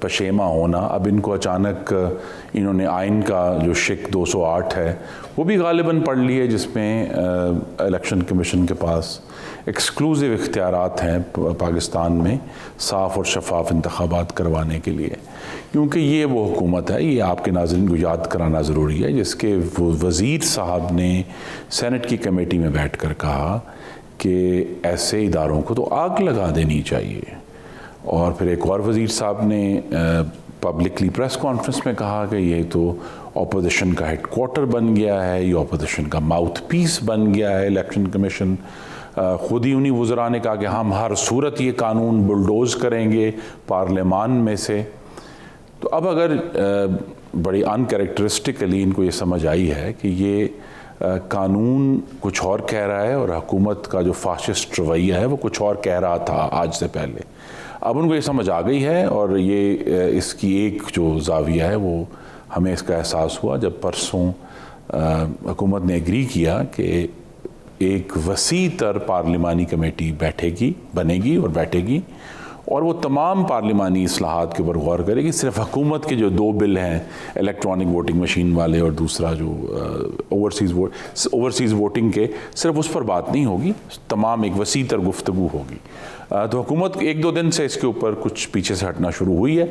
پشیمہ ہونا. اب ان کو اچانک انہوں نے آئین کا جو شک 208 ہے وہ بھی غالباً پڑھ لی ہے، جس میں الیکشن کمیشن کے پاس ایکسکلوزیو اختیارات ہیں پاکستان میں صاف اور شفاف انتخابات کروانے کے لیے. کیونکہ یہ وہ حکومت ہے، یہ آپ کے ناظرین کو یاد کرانا ضروری ہے، جس کے وزیر صاحب نے سینٹ کی کمیٹی میں بیٹھ کر کہا کہ ایسے اداروں کو تو آگ لگا دینی چاہیے. اور پھر ایک اور وزیر صاحب نے پبلکلی پریس کانفرنس میں کہا کہ یہ تو اپوزیشن کا ہیڈ کوارٹر بن گیا ہے، یہ اپوزیشن کا ماؤتھ پیس بن گیا ہے الیکشن کمیشن. خود ہی انہی وزراء نے کہا کہ ہم ہر صورت یہ قانون بلڈوز کریں گے پارلیمان میں سے. تو اب اگر بڑی ان کریکٹرسٹکلی ان کو یہ سمجھ آئی ہے کہ یہ قانون کچھ اور کہہ رہا ہے اور حکومت کا جو فاشسٹ رویہ ہے وہ کچھ اور کہہ رہا تھا آج سے پہلے، اب ان کو یہ سمجھ آ گئی ہے. اور یہ اس کی ایک جو زاویہ ہے وہ ہمیں اس کا احساس ہوا جب پرسوں حکومت نے ایگری کیا کہ ایک وسیع تر پارلیمانی کمیٹی بنے گی اور بیٹھے گی، اور وہ تمام پارلیمانی اصلاحات کے اوپر غور کرے گی. صرف حکومت کے جو 2 بل ہیں الیکٹرانک ووٹنگ مشین والے اور دوسرا جو اوورسیز ووٹنگ کے، صرف اس پر بات نہیں ہوگی، تمام ایک وسیع تر گفتگو ہوگی. تو حکومت 1-2 دن سے اس کے اوپر کچھ پیچھے سے ہٹنا شروع ہوئی ہے،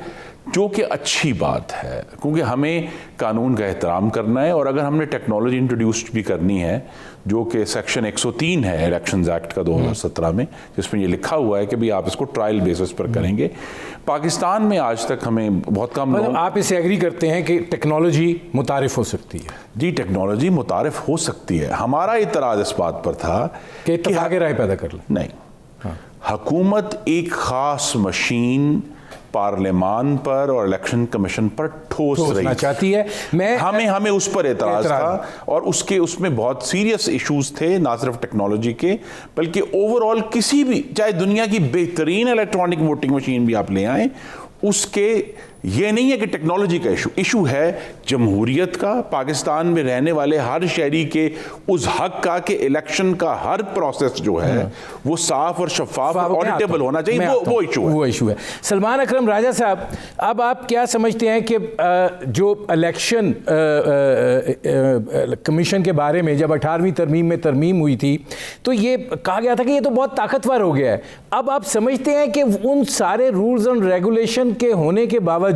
جو کہ اچھی بات ہے، کیونکہ ہمیں قانون کا احترام کرنا ہے. اور اگر ہم نے ٹیکنالوجی انٹروڈیوس بھی کرنی ہے، جو کہ سیکشن 103 ہے الیکشنز ایکٹ کا 2017 میں، جس میں یہ لکھا ہوا ہے کہ بھی آپ اس کو ٹرائل بیسس پر کریں گے. پاکستان میں آج تک ہمیں بہت کم لوگ، آپ اس سے ایگری کرتے ہیں کہ ٹیکنالوجی متعارف ہو سکتی ہے؟ جی ٹیکنالوجی متعارف ہو سکتی ہے. ہمارا اعتراض اس بات پر تھا کہ اتفاق رائے پیدا کر لیں. نہیں، حکومت ایک خاص مشین پارلیمان پر اور الیکشن کمیشن پر ٹھوس رہی چاہتی ہے. ہمیں اس پر اعتراض تھا، اور اس میں بہت سیریس ایشوز تھے، نہ صرف ٹیکنالوجی کے بلکہ اوور آل کسی بھی، چاہے دنیا کی بہترین الیکٹرانک ووٹنگ مشین بھی آپ لے آئیں، اس کے یہ نہیں ہے کہ ٹیکنالوجی کا ایشو ہے جمہوریت کا، پاکستان میں رہنے والے ہر شہری کے اس حق کا کہ الیکشن کا ہر پروسیس جو ہے وہ صاف اور شفاف اور آڈیٹیبل ہونا چاہیے. وہ ایشو ہے. سلمان اکرم راجہ صاحب، اب آپ کیا سمجھتے ہیں کہ جو الیکشن کمیشن کے بارے میں جب 18ویں ترمیم میں ترمیم ہوئی تھی تو یہ کہا گیا تھا کہ یہ تو بہت طاقتور ہو گیا ہے. اب آپ سمجھتے ہیں کہ ان سارے رولز اینڈ ریگولیشن کے ہونے کے باوجود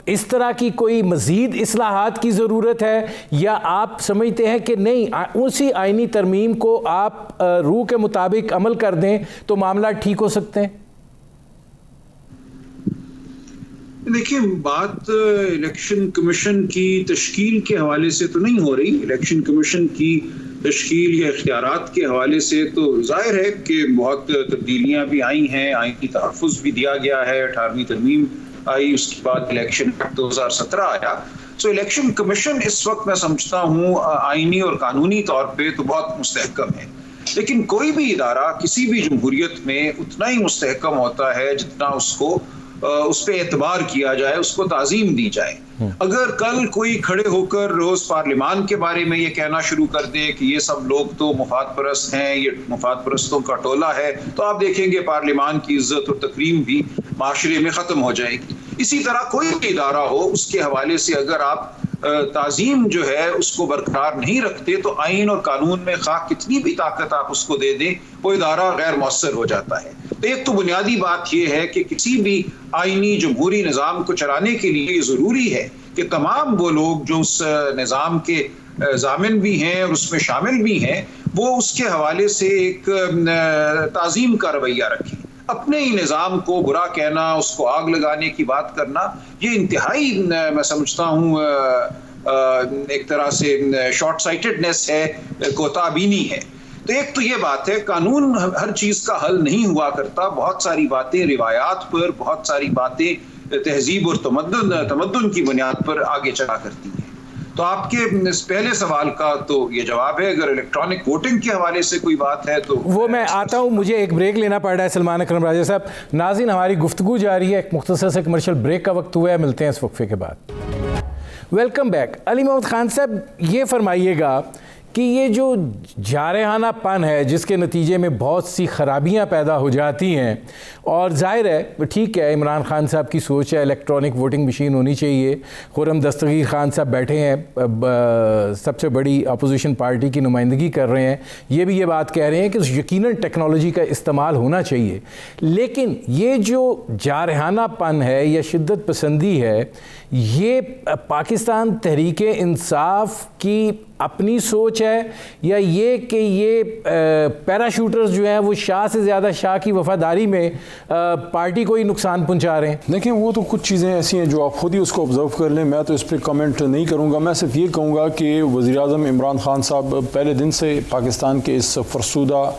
اس طرح کی کوئی مزید اصلاحات کی ضرورت ہے، یا آپ سمجھتے ہیں کہ نہیں اسی آئینی ترمیم کو آپ روح کے مطابق عمل کر دیں تو معاملات ٹھیک ہو سکتے ہیں؟ دیکھیں، بات الیکشن کمیشن کی تشکیل کے حوالے سے تو نہیں ہو رہی. الیکشن کمیشن کی تشکیل یا اختیارات کے حوالے سے تو ظاہر ہے کہ بہت تبدیلیاں بھی آئی ہیں، آئینی تحفظ بھی دیا گیا ہے. 18ویں ترمیم آئی، اس کے بعد الیکشن 2017 آیا. سو الیکشن کمیشن اس وقت میں سمجھتا ہوں آئینی اور قانونی طور پہ تو بہت مستحکم ہے. لیکن کوئی بھی ادارہ کسی بھی جمہوریت میں اتنا ہی مستحکم ہوتا ہے جتنا اس پہ اعتبار کیا جائے، اس کو تعظیم دی جائے. اگر کل کوئی کھڑے ہو کر روز پارلیمان کے بارے میں یہ کہنا شروع کر دے کہ یہ سب لوگ تو مفاد پرست ہیں، یہ مفاد پرستوں کا ٹولہ ہے، تو آپ دیکھیں گے پارلیمان کی عزت اور تکریم بھی معاشرے میں ختم ہو جائے گی. اسی طرح کوئی بھی ادارہ ہو، اس کے حوالے سے اگر آپ تعظیم جو ہے اس کو برقرار نہیں رکھتے تو آئین اور قانون میں خواہ کتنی بھی طاقت آپ اس کو دے دیں، وہ ادارہ غیر مؤثر ہو جاتا ہے. ایک تو بنیادی بات یہ ہے کہ کسی بھی آئینی جمہوری نظام کو چلانے کے لیے یہ ضروری ہے کہ تمام وہ لوگ جو اس نظام کے ضامن بھی ہیں اور اس میں شامل بھی ہیں، وہ اس کے حوالے سے ایک تعظیم کا رویہ رکھیں. اپنے ہی نظام کو برا کہنا، اس کو آگ لگانے کی بات کرنا، یہ انتہائی میں سمجھتا ہوں ایک طرح سے شارٹ سائٹڈنس ہے، کوتاہ بینی ہے. تو ایک تو یہ بات ہے، قانون ہر چیز کا حل نہیں ہوا کرتا. بہت ساری باتیں روایات پر، بہت ساری باتیں تہذیب اور تمدن کی بنیاد پر آگے چلا کرتی ہیں. تو آپ کے پہلے سوال کا تو یہ جواب ہے. اگر الیکٹرانک ووٹنگ کے حوالے سے کوئی بات ہے تو وہ میں آتا ہوں، مجھے ایک بریک لینا پڑ رہا ہے. سلمان اکرم راجہ صاحب، ناظرین ہماری گفتگو جاری ہے، ایک مختصر سے کمرشل بریک کا وقت ہوا ہے، ملتے ہیں اس وقفے کے بعد. Welcome back. علی محمد خان صاحب، یہ فرمائیے گا کہ یہ جو جارحانہ پن ہے جس کے نتیجے میں بہت سی خرابیاں پیدا ہو جاتی ہیں، اور ظاہر ہے ٹھیک ہے عمران خان صاحب کی سوچ ہے الیکٹرانک ووٹنگ مشین ہونی چاہیے، خرم دستگیر خان صاحب بیٹھے ہیں سب سے بڑی اپوزیشن پارٹی کی نمائندگی کر رہے ہیں، یہ بھی یہ بات کہہ رہے ہیں کہ یقیناً ٹیکنالوجی کا استعمال ہونا چاہیے، لیکن یہ جو جارحانہ پن ہے یا شدت پسندی ہے یہ پاکستان تحریک انصاف کی اپنی سوچ ہے یا یہ کہ یہ پیراشوٹرز جو ہیں وہ شاہ سے زیادہ شاہ کی وفاداری میں پارٹی کو ہی نقصان پہنچا رہے ہیں؟ دیکھیں وہ تو کچھ چیزیں ایسی ہیں جو آپ خود ہی اس کو آبزرو کر لیں، میں تو اس پہ کمنٹ نہیں کروں گا، میں صرف یہ کہوں گا کہ وزیر اعظم عمران خان صاحب پہلے دن سے پاکستان کے اس فرسودہ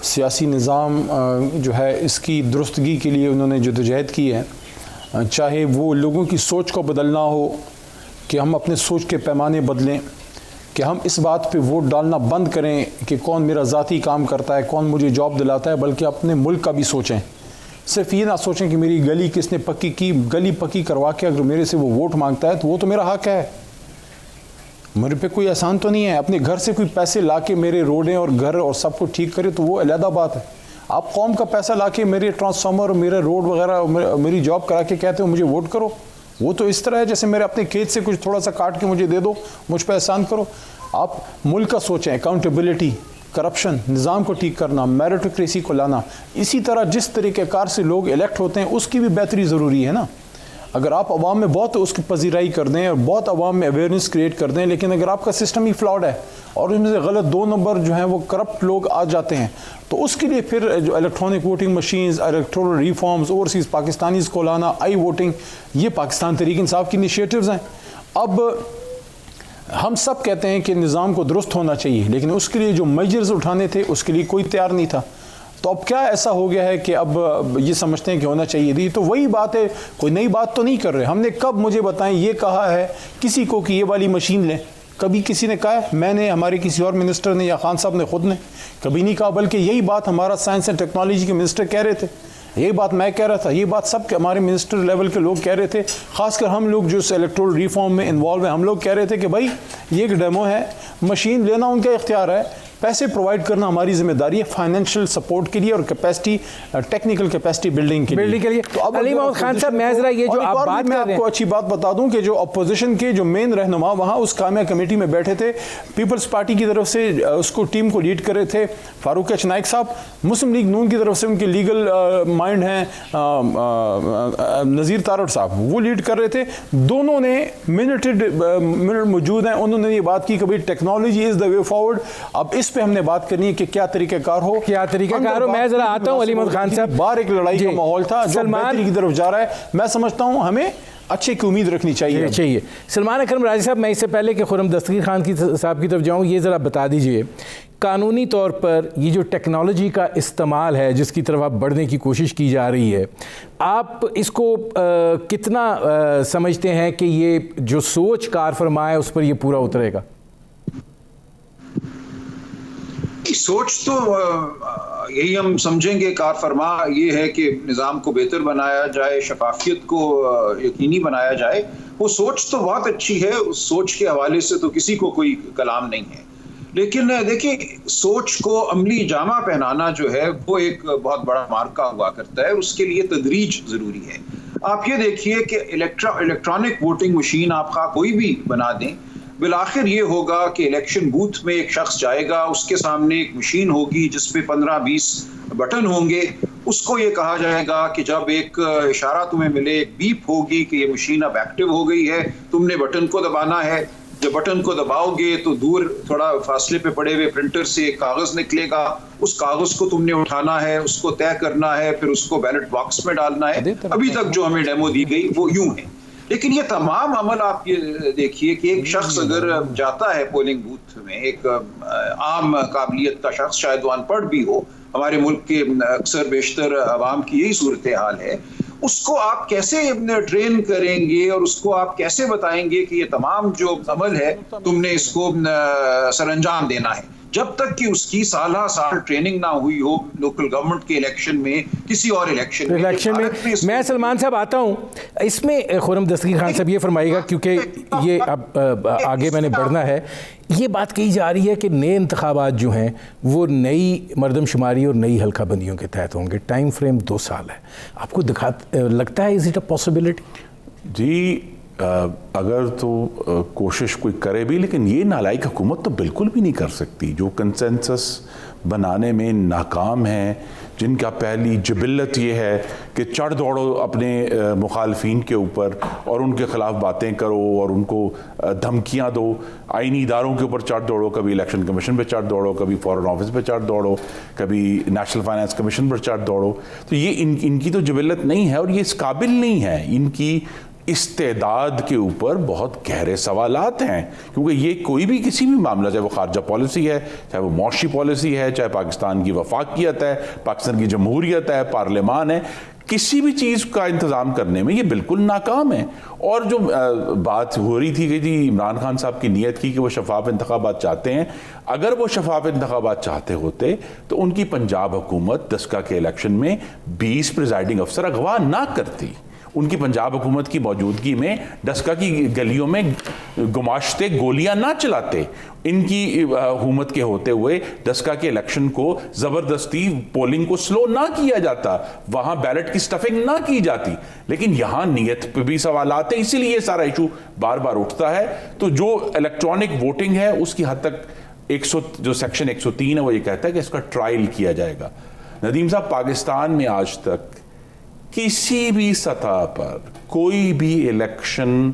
سیاسی نظام جو ہے اس کی درستگی کے لیے انہوں نے جدوجہد کی ہے، چاہے وہ لوگوں کی سوچ کو بدلنا ہو کہ ہم اپنے سوچ کے پیمانے بدلیں، کہ ہم اس بات پہ ووٹ ڈالنا بند کریں کہ کون میرا ذاتی کام کرتا ہے، کون مجھے جاب دلاتا ہے، بلکہ اپنے ملک کا بھی سوچیں، صرف یہ نہ سوچیں کہ میری گلی کس نے پکی کی، گلی پکی کروا کے اگر میرے سے وہ ووٹ مانگتا ہے تو وہ تو میرا حق ہے، میرے پہ کوئی احسان تو نہیں ہے، اپنے گھر سے کوئی پیسے لا کے میرے روڈیں اور گھر اور سب کو ٹھیک کرے تو وہ علیحدہ بات ہے، آپ قوم کا پیسہ لا کے میرے ٹرانسفارمر اور میرے روڈ وغیرہ میری جاب کرا کے کہتے ہو مجھے ووٹ کرو، وہ تو اس طرح ہے جیسے میرے اپنے کھیت سے کچھ تھوڑا سا کاٹ کے مجھے دے دو، مجھ پہ احسان کرو۔ آپ ملک کا سوچیں، اکاؤنٹیبلٹی، کرپشن، نظام کو ٹھیک کرنا، میرٹوکریسی کو لانا، اسی طرح جس طریقہ کار سے لوگ الیکٹ ہوتے ہیں اس کی بھی بہتری ضروری ہے نا۔ اگر آپ عوام میں بہت اس کی پذیرائی کر دیں اور بہت عوام میں اویئرنیس کریٹ کر دیں، لیکن اگر آپ کا سسٹم ہی فلاڈ ہے اور اس میں سے غلط 2 نمبر جو ہیں وہ کرپٹ لوگ آ جاتے ہیں، تو اس کے لیے پھر جو electronic voting machines, electoral reforms, overseas Pakistanis کو لانا، آئی ووٹنگ، یہ پاکستان تحریک انصاف کی انیشیٹوز ہیں۔ اب ہم سب کہتے ہیں کہ نظام کو درست ہونا چاہیے، لیکن اس کے لیے جو میجرز اٹھانے تھے اس کے لیے کوئی تیار نہیں تھا، تو اب کیا ایسا ہو گیا ہے کہ اب یہ سمجھتے ہیں کہ ہونا چاہیے تھی؟ تو وہی بات ہے، کوئی نئی بات تو نہیں کر رہے۔ ہم نے کب، مجھے بتائیں، یہ کہا ہے کسی کو کہ یہ والی مشین لیں؟ کبھی کسی نے کہا ہے؟ میں نے، ہمارے کسی اور منسٹر نے یا خان صاحب نے خود نے کبھی نہیں کہا، بلکہ یہی بات ہمارا سائنس اینڈ ٹیکنالوجی کے منسٹر کہہ رہے تھے، یہی بات میں کہہ رہا تھا، یہ بات سب کے ہمارے منسٹر لیول کے لوگ کہہ رہے تھے، خاص کر ہم لوگ جو اس الیکٹورل ریفارم میں انوالو ہیں، ہم لوگ کہہ رہے تھے کہ بھائی یہ ایک ڈیمو ہے، مشین لینا ان کا اختیار ہے، پیسے پرووائڈ کرنا ہماری ذمہ داری ہے فائنینشیل سپورٹ کے لیے اور کیپیسٹی، ٹیکنیکل کیپیسٹی بلڈنگ کے لیے۔ تو اب علی محمد خان صاحب، میں ذرا یہ جو آپ بات کر رہے ہیں، میں آپ کو اچھی بات بتا دوں کہ جو اپوزیشن کے جو مین رہنما وہاں اس قائمہ کمیٹی میں بیٹھے تھے، پیپلز پارٹی کی طرف سے اس کو ٹیم کو لیڈ کر رہے تھے فاروق ایچ نائک صاحب، مسلم لیگ نون کی طرف سے ان کے لیگل مائنڈ ہیں نذیر تارڑ صاحب، وہ لیڈ کر رہے تھے۔ دونوں نے منٹ موجود ہیں، انہوں نے یہ بات کی کہ بھائی technology is the way forward, اب اس پہ ہم نے بات کرنی ہے کہ کیا طریقہ کار ہو، کیا طریقہ کار ہو۔ میں ذرا آتا ہوں علی محمد خان صاحب، باہر ایک لڑائی کا ماحول تھا جو بہتری کی طرف جا رہا ہے، میں سمجھتا ہوں ہمیں اچھے کی امید رکھنی چاہیے۔ سلمان اکرم راضی صاحب، میں اس سے پہلے کہ خرم دستگیر خان صاحب کی طرف جاؤں، یہ ذرا بتا دیجئے قانونی طور پر یہ جو ٹیکنالوجی کا استعمال ہے جس کی طرف آپ بڑھنے کی کوشش کی جا رہی ہے، آپ اس کو کتنا سمجھتے ہیں کہ یہ جو سوچ کار فرما ہے اس پر یہ پورا اترے گا؟ سوچ تو یہی ہم سمجھیں گے کار فرما یہ ہے کہ نظام کو بہتر بنایا جائے، شفافیت کو یقینی بنایا جائے، وہ سوچ تو بہت اچھی ہے، اس سوچ کے حوالے سے تو کسی کو کوئی کلام نہیں ہے، لیکن دیکھیں سوچ کو عملی جامہ پہنانا جو ہے وہ ایک بہت بڑا مارکا ہوا کرتا ہے، اس کے لیے تدریج ضروری ہے۔ آپ یہ دیکھیے کہ الیکٹرانک ووٹنگ مشین آپ کا کوئی بھی بنا دیں، بالآخر یہ ہوگا کہ الیکشن بوتھ میں ایک شخص جائے گا، اس کے سامنے ایک مشین ہوگی جس پہ 15-20 بٹن ہوں گے، اس کو یہ کہا جائے گا کہ جب ایک اشارہ تمہیں ملے، ایک بیپ ہوگی کہ یہ مشین اب ایکٹیو ہو گئی ہے، تم نے بٹن کو دبانا ہے، جب بٹن کو دباؤ گے تو دور تھوڑا فاصلے پہ پڑے ہوئے پرنٹر سے ایک کاغذ نکلے گا، اس کاغذ کو تم نے اٹھانا ہے، اس کو طے کرنا ہے، پھر اس کو بیلٹ باکس میں ڈالنا ہے۔ ابھی تک جو ہمیں ڈیمو دی گئی وہ یوں ہے، لیکن یہ تمام عمل آپ یہ دیکھیے کہ ایک شخص اگر جاتا ہے پولنگ بوتھ میں، ایک عام قابلیت کا شخص، شاید وہ ان پڑھ بھی ہو، ہمارے ملک کے اکثر بیشتر عوام کی یہی صورتحال ہے، اس کو آپ کیسے ٹرین کریں گے اور اس کو آپ کیسے بتائیں گے کہ یہ تمام جو عمل ہے تم نے اس کو سر انجام دینا ہے؟ جب تک کہ اس کی سالہ سال ٹریننگ نہ ہوئی ہو لوکل گورنمنٹ کے الیکشن میں, کسی اور الیکشن میں. میں سلمان صاحب آتا ہوں اس میں. خرم دستگیر خان صاحب یہ فرمائے گا, کیونکہ یہ اب آگے میں نے بڑھنا ہے. یہ بات کہی جا رہی ہے کہ نئے انتخابات جو ہیں وہ نئی مردم شماری اور نئی حلقہ بندیوں کے تحت ہوں گے, ٹائم فریم 2 سال ہے. آپ کو لگتا ہے از اٹ اے پاسبلٹی؟ جی اگر تو کوشش کوئی کرے بھی, لیکن یہ نالائق حکومت تو بالکل بھی نہیں کر سکتی جو کنسنسس بنانے میں ناکام ہیں, جن کا پہلی جبلت یہ ہے کہ چڑھ دوڑو اپنے مخالفین کے اوپر اور ان کے خلاف باتیں کرو اور ان کو دھمکیاں دو, آئینی اداروں کے اوپر چڑھ دوڑو, کبھی الیکشن کمیشن پہ چڑھ دوڑو, کبھی فارن آفس پہ چڑھ دوڑو, کبھی نیشنل فائنانس کمیشن پر چڑھ دوڑو. تو یہ ان کی تو جبلت نہیں ہے اور یہ اس قابل نہیں ہے. ان کی استعداد کے اوپر بہت گہرے سوالات ہیں, کیونکہ یہ کوئی بھی کسی بھی معاملہ, چاہے وہ خارجہ پالیسی ہے, چاہے وہ معاشی پالیسی ہے, چاہے پاکستان کی وفاقیت ہے, پاکستان کی جمہوریت ہے, پارلیمان ہے, کسی بھی چیز کا انتظام کرنے میں یہ بالکل ناکام ہے. اور جو بات ہو رہی تھی کہ جی عمران خان صاحب کی نیت کی کہ وہ شفاف انتخابات چاہتے ہیں, اگر وہ شفاف انتخابات چاہتے ہوتے تو ان کی پنجاب حکومت دسکا کے الیکشن میں 20 پریزائڈنگ افسر اغوا نہ کرتی. ان کی پنجاب حکومت کی موجودگی میں ڈسکا کی گلیوں میں گماشتے گولیاں نہ چلاتے. ان کی حکومت کے ہوتے ہوئے ڈسکا کے الیکشن کو زبردستی پولنگ کو سلو نہ کیا جاتا, وہاں بیلٹ کی سٹفنگ نہ کی جاتی. لیکن یہاں نیت پہ بھی سوالات ہیں, اسی لیے یہ سارا ایشو بار بار اٹھتا ہے. تو جو الیکٹرانک ووٹنگ ہے اس کی حد تک جو سیکشن 103 ہے وہ یہ کہتا ہے کہ اس کا ٹرائل کیا جائے گا. ندیم صاحب, پاکستان میں آج تک کسی بھی سطح پر کوئی بھی الیکشن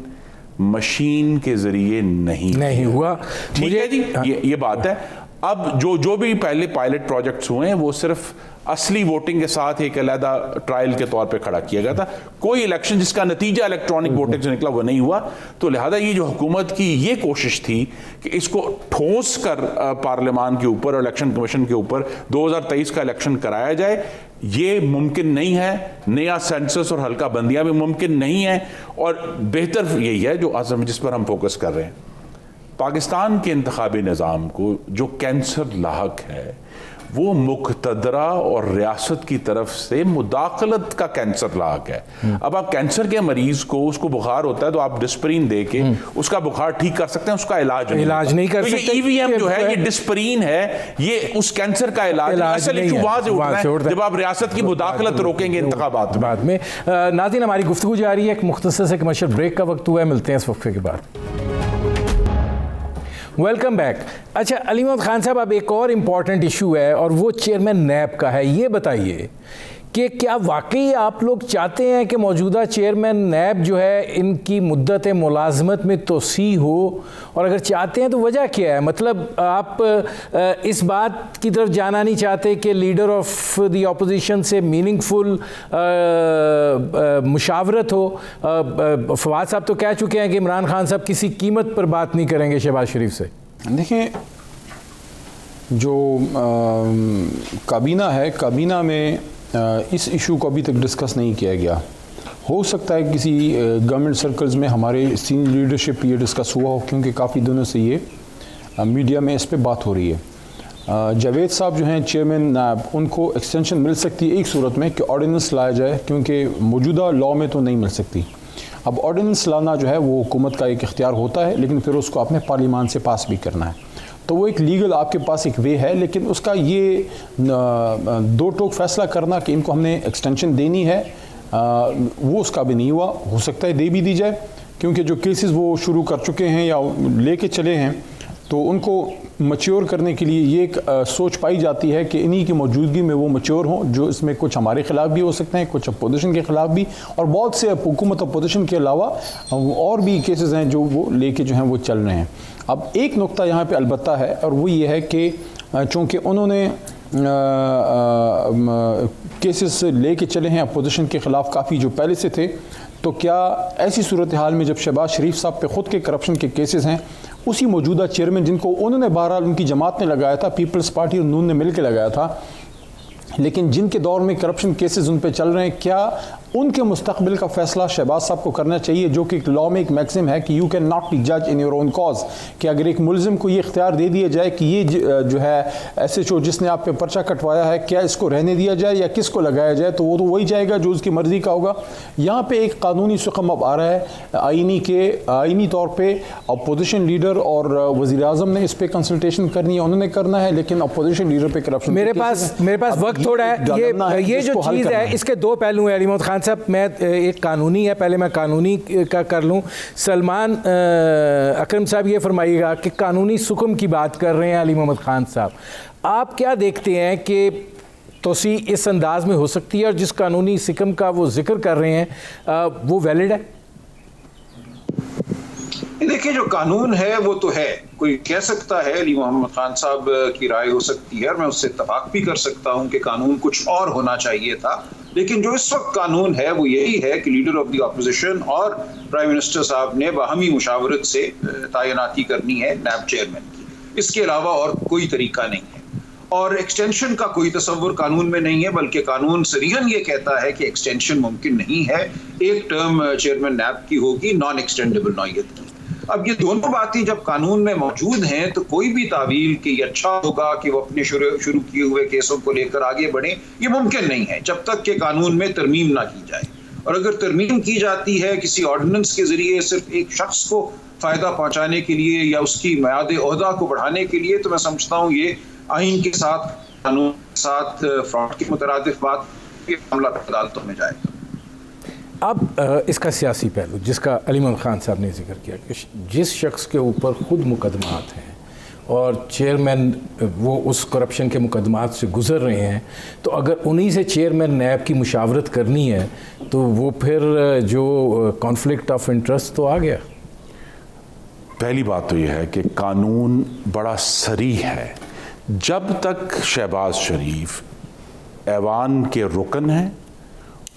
مشین کے ذریعے نہیں ہوا. ٹھیک ہے جی, یہ بات ہے. اب جو بھی پہلے پائلٹ پروجیکٹس ہوئے ہیں وہ صرف اصلی ووٹنگ کے ساتھ ایک علیحدہ ٹرائل کے طور پہ کھڑا کیا گیا تھا. کوئی الیکشن جس کا نتیجہ الیکٹرانک ووٹنگ سے نکلا وہ نہیں ہوا. تو لہذا یہ جو حکومت کی یہ کوشش تھی کہ اس کو ٹھوس کر پارلیمان کے اوپر اور الیکشن کمیشن کے اوپر 2023 کا الیکشن کرایا جائے, یہ ممکن نہیں ہے. نیا سینسس اور حلقہ بندیاں بھی ممکن نہیں ہیں. اور بہتر یہی ہے جو اصل میں جس پر ہم فوکس کر رہے ہیں, پاکستان کے انتخابی نظام کو جو کینسر لاحق ہے وہ مقتدرہ اور ریاست کی طرف سے مداخلت کا کینسر لاحق ہے. اب آپ کینسر کے مریض کو, اس کو بخار ہوتا ہے تو آپ ڈسپرین دے کے اس کا بخار ٹھیک کر سکتے ہیں, اس کا علاج نہیں کر سکتے. ای وی ایم جو ہے یہ ڈسپرین ہے, یہ اس کینسر کا علاج اصل ایشو وہاں سے اٹھنا ہے جب آپ ریاست کی مداخلت روکیں گے انتخابات بعد میں. ناظرین, ہماری گفتگو جاری ہے, ایک مختصر سے کمرشل بریک کا وقت ہوا ہے, ملتے ہیں اس وقفے کے بعد. Welcome back. اچھا علی محمد خان صاحب, اب ایک اور امپورٹنٹ ایشو ہے اور وہ چیئرمین نیب کا ہے. یہ بتائیے کہ کیا واقعی آپ لوگ چاہتے ہیں کہ موجودہ چیئرمین نیب جو ہے ان کی مدت ملازمت میں توسیع ہو, اور اگر چاہتے ہیں تو وجہ کیا ہے؟ مطلب آپ اس بات کی طرف جانا نہیں چاہتے کہ لیڈر آف دی اپوزیشن سے میننگ فل مشاورت ہو؟ فواد صاحب تو کہہ چکے ہیں کہ عمران خان صاحب کسی قیمت پر بات نہیں کریں گے شہباز شریف سے. دیکھیں, جو کابینہ ہے, کابینہ میں اس ایشو کو ابھی تک ڈسکس نہیں کیا گیا. ہو سکتا ہے کسی گورنمنٹ سرکلز میں ہمارے سینئر لیڈرشپ یہ ڈسکس ہوا ہو, کیونکہ کافی دنوں سے یہ میڈیا میں اس پہ بات ہو رہی ہے. جاوید صاحب جو ہیں چیئرمین نیب, ان کو ایکسٹینشن مل سکتی ہے ایک صورت میں کہ آرڈیننس لایا جائے, کیونکہ موجودہ لاء میں تو نہیں مل سکتی. اب آرڈیننس لانا جو ہے وہ حکومت کا ایک اختیار ہوتا ہے, لیکن پھر اس کو آپ نے پارلیمان سے پاس بھی کرنا ہے. تو وہ ایک لیگل آپ کے پاس ایک وے ہے, لیکن اس کا یہ دو ٹوک فیصلہ کرنا کہ ان کو ہم نے ایکسٹینشن دینی ہے, وہ اس کا بھی نہیں ہوا. ہو سکتا ہے دے بھی دی جائے, کیونکہ جو کیسز وہ شروع کر چکے ہیں یا لے کے چلے ہیں, تو ان کو میچور کرنے کے لیے یہ ایک سوچ پائی جاتی ہے کہ انہی کی موجودگی میں وہ میچور ہوں, جو اس میں کچھ ہمارے خلاف بھی ہو سکتے ہیں, کچھ اپوزیشن کے خلاف بھی, اور بہت سے حکومت اپوزیشن کے علاوہ اور بھی کیسز ہیں جو وہ لے کے جو ہیں وہ چل رہے ہیں. اب ایک نقطہ یہاں پہ البتہ ہے, اور وہ یہ ہے کہ چونکہ انہوں نے کیسز لے کے چلے ہیں اپوزیشن کے خلاف کافی جو پہلے سے تھے, تو کیا ایسی صورتحال میں جب شہباز شریف صاحب پہ خود کے کرپشن کے کیسز ہیں, اسی موجودہ چیئرمین جن کو انہوں نے بہرحال ان کی جماعت نے لگایا تھا, پیپلز پارٹی اور نون نے مل کے لگایا تھا, لیکن جن کے دور میں کرپشن کیسز ان پہ چل رہے ہیں، کیا ان کے مستقبل کا فیصلہ شہباز صاحب کو کرنا چاہیے، جو کہ ایک لا میں ایک میکسم ہے کہ یو کین ناٹ بی جج ان یور اون کاز، کہ اگر ایک ملزم کو یہ اختیار دے دیا جائے کہ یہ جو ہے ایس ایچ او جس نے آپ پہ پرچہ کٹوایا ہے، کیا اس کو رہنے دیا جائے یا کس کو لگایا جائے، تو وہ تو وہی جائے گا جو اس کی مرضی کا ہوگا۔ یہاں پہ ایک قانونی سقم اب آ رہا ہے، آئینی طور پہ اپوزیشن لیڈر اور وزیر اعظم نے اس پہ کنسلٹیشن کرنی ہے، انہوں نے کرنا ہے، لیکن اپوزیشن لیڈر پہ کرپشن میرے پاس وقت تھوڑا ہے، یہ جو چیز ہے اس کے دو پہلو ہیں علی محمد خان صاحب، میں ایک قانونی ہے، پہلے میں قانونی کا کر لوں۔ سلمان اکرم صاحب یہ فرمائیے گا کہ قانونی سکم کی بات کر رہے ہیں علی محمد خان صاحب، آپ کیا دیکھتے ہیں کہ توسیع اس انداز میں ہو سکتی ہے، اور جس قانونی سکم کا وہ ذکر کر رہے ہیں وہ ویلڈ ہے؟ دیکھیں جو قانون ہے وہ تو ہے، کوئی کہہ سکتا ہے، علی محمد خان صاحب کی رائے ہو سکتی ہے اور میں اس سے اتفاق بھی کر سکتا ہوں کہ قانون کچھ اور ہونا چاہیے تھا، لیکن جو اس وقت قانون ہے وہ یہی ہے کہ لیڈر آف دی اپوزیشن اور پرائم منسٹر صاحب نے باہمی مشاورت سے تعیناتی کرنی ہے نیب چیئرمین کی، اس کے علاوہ اور کوئی طریقہ نہیں ہے، اور ایکسٹینشن کا کوئی تصور قانون میں نہیں ہے، بلکہ قانون صریحاً یہ کہتا ہے کہ ایکسٹینشن ممکن نہیں ہے، ایک ٹرم چیئرمین نیب کی ہوگی نان ایکسٹینڈیبل نوعیت کی۔ اب یہ دونوں باتیں جب قانون میں موجود ہیں تو کوئی بھی تعویل کہ یہ اچھا ہوگا کہ وہ اپنے شروع کیے ہوئے کیسوں کو لے کر آگے بڑھیں، یہ ممکن نہیں ہے جب تک کہ قانون میں ترمیم نہ کی جائے، اور اگر ترمیم کی جاتی ہے کسی آرڈیننس کے ذریعے صرف ایک شخص کو فائدہ پہنچانے کے لیے یا اس کی میعاد عہدہ کو بڑھانے کے لیے، تو میں سمجھتا ہوں یہ آئین کے ساتھ، قانون کے ساتھ فراڈ کے مترادف بات، یہ معاملہ عدالتوں میں جائے گا۔ اب اس کا سیاسی پہلو جس کا علی محمد خان صاحب نے ذکر کیا کہ جس شخص کے اوپر خود مقدمات ہیں اور چیئرمین وہ اس کرپشن کے مقدمات سے گزر رہے ہیں، تو اگر انہی سے چیئرمین نیب کی مشاورت کرنی ہے تو وہ پھر جو کانفلکٹ آف انٹرسٹ تو آ گیا۔ پہلی بات تو یہ ہے کہ قانون بڑا صریح ہے، جب تک شہباز شریف ایوان کے رکن ہیں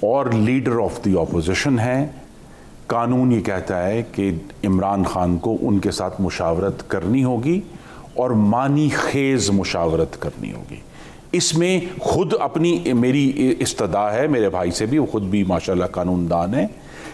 اور لیڈر آف دی اپوزیشن ہے، قانون یہ کہتا ہے کہ عمران خان کو ان کے ساتھ مشاورت کرنی ہوگی اور معنی خیز مشاورت کرنی ہوگی۔ اس میں خود اپنی میری استدعا ہے، میرے بھائی سے بھی، وہ خود بھی ماشاءاللہ قانون دان ہے،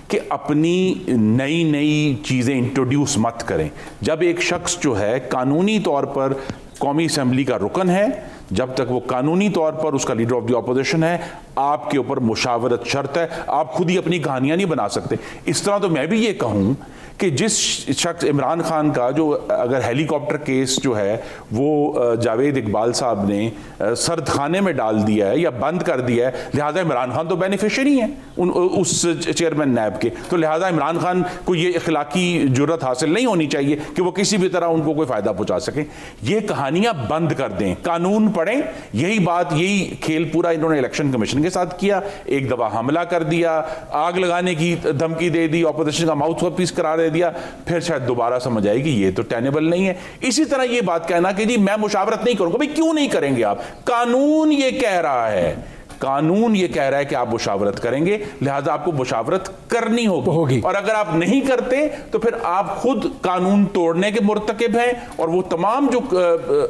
کہ اپنی نئی چیزیں انٹروڈیوس مت کریں۔ جب ایک شخص جو ہے قانونی طور پر قومی اسمبلی کا رکن ہے، جب تک وہ قانونی طور پر اس کا لیڈر آف دی اپوزیشن ہے، آپ کے اوپر مشاورت شرط ہے، آپ خود ہی اپنی کہانیاں نہیں بنا سکتے۔ اس طرح تو میں بھی یہ کہوں کہ جس شخص عمران خان کا جو اگر ہیلی کاپٹر کیس جو ہے وہ جاوید اقبال صاحب نے سرد خانے میں ڈال دیا ہے یا بند کر دیا ہے، لہٰذا عمران خان تو بینیفیشری ہیں اس چیئرمین نیب کے، تو لہٰذا عمران خان کو یہ اخلاقی جرت حاصل نہیں ہونی چاہیے کہ وہ کسی بھی طرح ان کو کوئی فائدہ پہنچا سکیں۔ یہ کہانیاں بند کر دیں، قانون پڑھیں۔ یہی بات، یہی کھیل پورا انہوں نے الیکشن کمیشن کے ساتھ کیا، ایک دفعہ حملہ کر دیا، آگ لگانے کی دھمکی دے دی، اپوزیشن کا ماؤتھ پیس قرار دیا، پھر شاید دوبارہ سمجھ آئے گی یہ تو ٹینیبل نہیں ہے۔ اسی طرح یہ بات کہنا کہ جی میں مشاورت نہیں کروں گا، بھئی کیوں نہیں کریں گے آپ؟ قانون یہ کہہ رہا ہے، قانون یہ کہہ رہا ہے کہ آپ مشاورت کریں گے، لہذا آپ کو مشاورت کرنی ہوگی، اور اگر آپ نہیں کرتے تو پھر آپ خود قانون توڑنے کے مرتکب ہیں، اور وہ تمام جو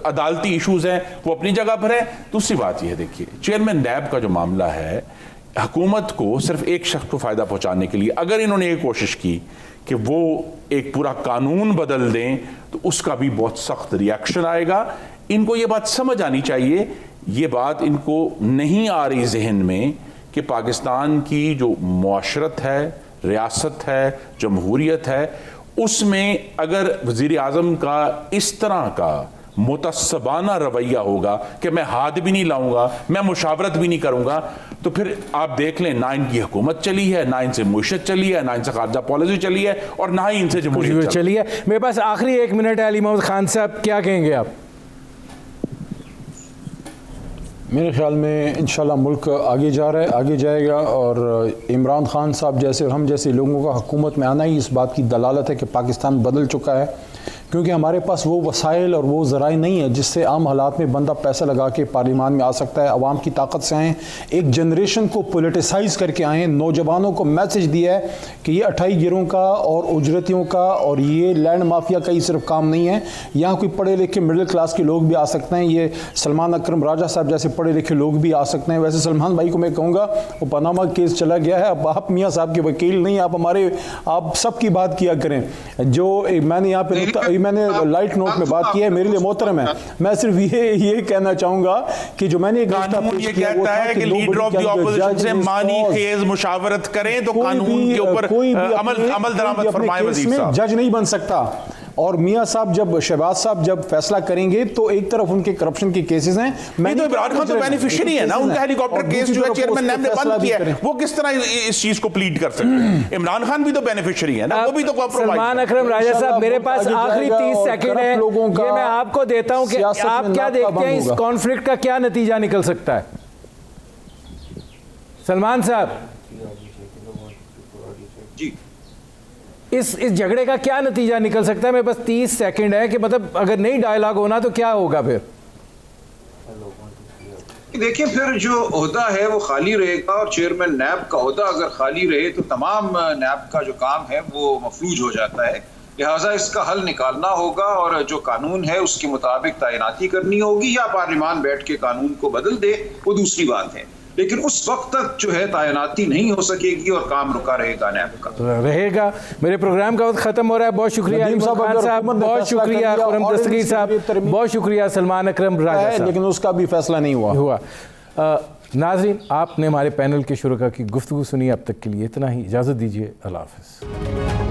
عدالتی ایشوز ہیں وہ اپنی جگہ پر ہیں۔ دوسری بات یہ دیکھیے، چیئرمین نیب کا جو معاملہ ہے، حکومت کو صرف ایک شخص کو فائدہ پہنچانے کے لیے اگر انہوں نے یہ کوشش کی کہ وہ ایک پورا قانون بدل دیں تو اس کا بھی بہت سخت ریاکشن آئے گا۔ ان کو یہ بات سمجھ آنی چاہیے، یہ بات ان کو نہیں آ رہی ذہن میں کہ پاکستان کی جو معاشرت ہے، ریاست ہے، جمہوریت ہے، اس میں اگر وزیر اعظم کا اس طرح کا متعصبانہ رویہ ہوگا کہ میں ہاتھ بھی نہیں لاؤں گا، میں مشاورت بھی نہیں کروں گا، تو پھر آپ دیکھ لیں نہ ان کی حکومت چلی ہے، نہ ان سے معیشت چلی ہے، نہ ان سے خارجہ پالیسی چلی ہے، اور نہ ہی ان سے جمہوریت چلی ہے۔ میرے پاس آخری 1 منٹ ہے، علی محمد خان صاحب کیا کہیں گے آپ؟ میرے خیال میں انشاءاللہ ملک آگے جا رہا ہے، آگے جائے گا، اور عمران خان صاحب جیسے اور ہم جیسے لوگوں کا حکومت میں آنا ہی اس بات کی دلالت ہے کہ پاکستان بدل چکا ہے، کیونکہ ہمارے پاس وہ وسائل اور وہ ذرائع نہیں ہے جس سے عام حالات میں بندہ پیسہ لگا کے پارلیمان میں آ سکتا ہے، عوام کی طاقت سے آئیں، ایک جنریشن کو پولیٹیسائز کر کے آئیں، نوجوانوں کو میسج دیا ہے کہ یہ 28 گیروں کا اور اجرتیوں کا اور یہ لینڈ مافیا کا ہی صرف کام نہیں ہے، یہاں کوئی پڑھے لکھے مڈل کلاس کے لوگ بھی آ سکتے ہیں، یہ سلمان اکرم راجہ صاحب جیسے پڑھے لکھے لوگ بھی آ سکتے ہیں۔ ویسے سلمان بھائی کو میں کہوں گا وہ پاناما کیس چلا گیا ہے، اب آپ میاں صاحب کے وکیل نہیں، آپ سب کی بات کیا کریں۔ جو میں نے یہاں پہ میں نے لائٹ نوٹ میں بات کی ہے، میرے لیے محترم ہے، میں صرف یہ کہنا چاہوں گا کہ جو میں نے قانون یہ کہتا ہے کہ لیڈر آف دی اپوزیشن سے مانی خیز مشاورت کریں تو قانون کے اوپر عمل درآمد فرمائے وزیر صاحب۔ جج نہیں بن سکتا، اور میاں صاحب جب شہباز صاحب جب فیصلہ کریں گے تو ایک طرف ان کے کرپشن کے کیسز ہیں، میں تو عمران خان تو بینیفیشری ہے نا، ان کا ہیلی کاپٹر کیس جو ہے چیئرمین نیب نے بند کیا ہے، وہ کس طرح اس چیز کو پلیڈ کر سکتے ہیں؟ عمران خان بھی تو بینیفیشری ہے نا، وہ بھی تو کمپرومائز۔ سلمان اکرم راجہ صاحب میرے پاس آخری 30 سیکنڈ ہے، یہ میں آپ کو دیتا ہوں کہ آپ کیا دیکھتے ہیں اس کانفلکٹ کا کیا نتیجہ نکل سکتا ہے؟ سلمان صاحب جی اس جھگڑے کا کیا نتیجہ نکل سکتا ہے؟ میرے پاس 30 سیکنڈ ہے کہ مطلب اگر نہیں ڈائیلاگ ہونا تو کیا ہوگا پھر؟ دیکھیں پھر جو عہدہ ہے وہ خالی رہے گا، اور چیئرمین نیب کا عہدہ اگر خالی رہے تو تمام نیب کا جو کام ہے وہ مفلوج ہو جاتا ہے، لہٰذا اس کا حل نکالنا ہوگا، اور جو قانون ہے اس کے مطابق تعیناتی کرنی ہوگی، یا پارلیمان بیٹھ کے قانون کو بدل دے وہ دوسری بات ہے، لیکن اس وقت تک جو ہے تعیناتی نہیں ہو سکے گی اور کام رکا رہے گا نیب کا رہے گا۔ میرے پروگرام کا وقت ختم ہو رہا ہے، بہت شکریہ علی خان صاحب، بہت شکریہ خرم دستگیر صاحب، بہت شکریہ سلمان اکرم راجہ صاحب، لیکن اس کا بھی فیصلہ نہیں ہوا۔ ناظرین آپ نے ہمارے پینل کے شرکاء کی گفتگو سنی، اب تک کے لیے اتنا ہی، اجازت دیجیے، اللہ حافظ۔